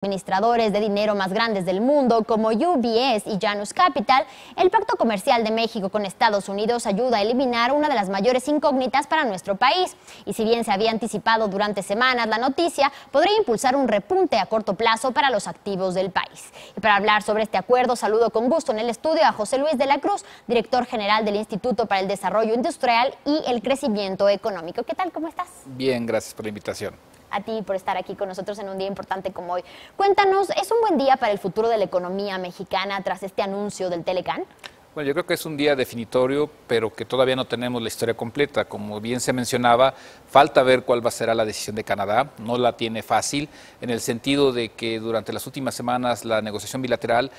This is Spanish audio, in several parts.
Administradores de dinero más grandes del mundo como UBS y Janus Capital, el pacto comercial de México con Estados Unidos ayuda a eliminar una de las mayores incógnitas para nuestro país. Y si bien se había anticipado durante semanas, la noticia podría impulsar un repunte a corto plazo para los activos del país. Y para hablar sobre este acuerdo, saludo con gusto en el estudio a José Luis de la Cruz, director general del Instituto para el Desarrollo Industrial y el Crecimiento Económico. ¿Qué tal? ¿Cómo estás? Bien, gracias por la invitación. A ti por estar aquí con nosotros en un día importante como hoy. Cuéntanos, ¿es un buen día para el futuro de la economía mexicana tras este anuncio del Telecán? Bueno, yo creo que es un día definitorio, pero que todavía no tenemos la historia completa. Como bien se mencionaba, falta ver cuál va a ser la decisión de Canadá. No la tiene fácil, en el sentido de que durante las últimas semanas la negociación bilateral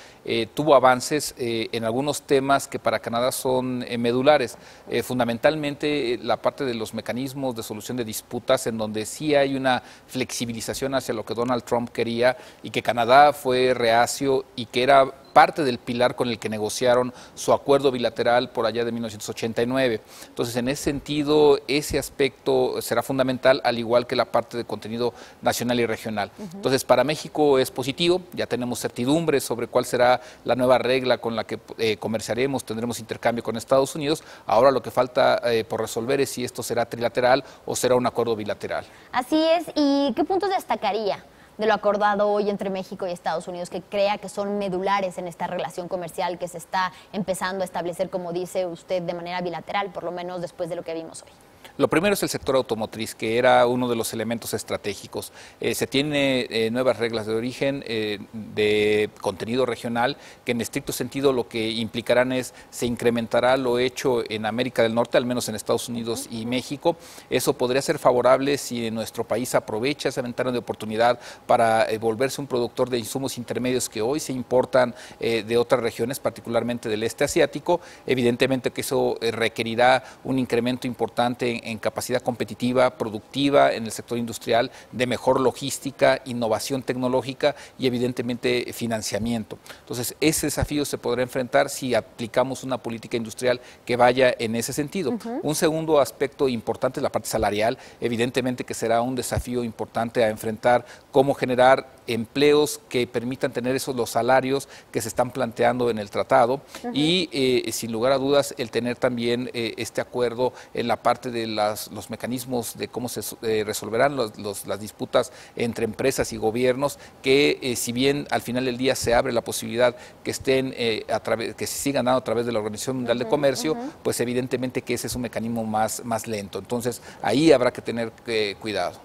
tuvo avances en algunos temas que para Canadá son medulares. Fundamentalmente la parte de los mecanismos de solución de disputas, en donde sí hay una flexibilización hacia lo que Donald Trump quería y que Canadá fue reacio y que era parte del pilar con el que negociaron su acuerdo bilateral por allá de 1989. Entonces, en ese sentido, ese aspecto será fundamental, al igual que la parte de contenido nacional y regional. Entonces, para México es positivo, ya tenemos certidumbre sobre cuál será la nueva regla con la que comerciaremos, tendremos intercambio con Estados Unidos. Ahora lo que falta por resolver es si esto será trilateral o será un acuerdo bilateral. Así es, ¿y qué puntos destacaría de lo acordado hoy entre México y Estados Unidos que crea que son medulares en esta relación comercial que se está empezando a establecer, como dice usted, de manera bilateral, por lo menos después de lo que vimos hoy? Lo primero es el sector automotriz, que era uno de los elementos estratégicos. Se tiene nuevas reglas de origen, de contenido regional, que en estricto sentido lo que implicarán es, se incrementará lo hecho en América del Norte, al menos en Estados Unidos y México. Eso podría ser favorable si nuestro país aprovecha esa ventana de oportunidad para volverse un productor de insumos intermedios que hoy se importan de otras regiones, particularmente del este asiático. Evidentemente que eso requerirá un incremento importante en capacidad competitiva, productiva en el sector industrial, de mejor logística, innovación tecnológica y evidentemente financiamiento. Entonces, ese desafío se podrá enfrentar si aplicamos una política industrial que vaya en ese sentido. Un segundo aspecto importante es la parte salarial, evidentemente que será un desafío importante a enfrentar, cómo generar empleos que permitan tener los salarios que se están planteando en el tratado y sin lugar a dudas el tener también este acuerdo en la parte de los mecanismos de cómo se resolverán las disputas entre empresas y gobiernos, que si bien al final del día se abre la posibilidad que estén que se sigan dando a través de la Organización Mundial de Comercio, pues evidentemente que ese es un mecanismo más lento. Entonces ahí habrá que tener cuidado.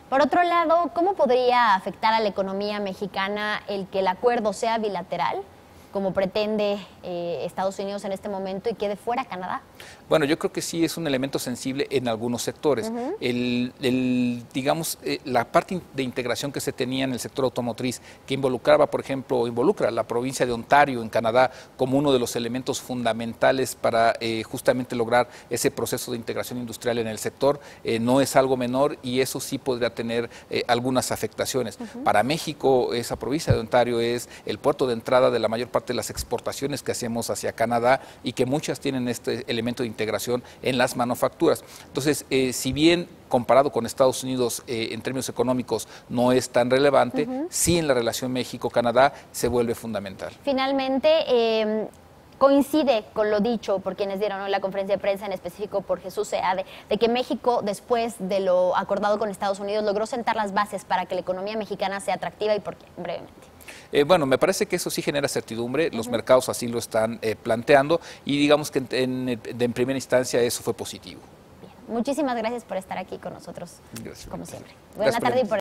Por otro lado, ¿cómo podría afectar a la economía mexicana el que el acuerdo sea bilateral, como pretende Estados Unidos en este momento, y quede fuera Canadá? Bueno, yo creo que sí es un elemento sensible en algunos sectores. Digamos, la parte de integración que se tenía en el sector automotriz, que involucraba, por ejemplo, involucra a la provincia de Ontario en Canadá como uno de los elementos fundamentales para justamente lograr ese proceso de integración industrial en el sector, no es algo menor y eso sí podría tener algunas afectaciones. Para México, esa provincia de Ontario es el puerto de entrada de la mayor parte de las exportaciones que hacemos hacia Canadá y que muchas tienen este elemento de integración en las manufacturas. Entonces, si bien comparado con Estados Unidos en términos económicos no es tan relevante, sí en la relación México-Canadá se vuelve fundamental. Finalmente, coincide con lo dicho por quienes dieron la conferencia de prensa, en específico por Jesús Seade, de que México, después de lo acordado con Estados Unidos, logró sentar las bases para que la economía mexicana sea atractiva. ¿Y por qué? Brevemente. Bueno, me parece que eso sí genera certidumbre, los mercados así lo están planteando y digamos que en primera instancia eso fue positivo. Bien. Muchísimas gracias por estar aquí con nosotros, Gracias. como siempre. Buena tarde y por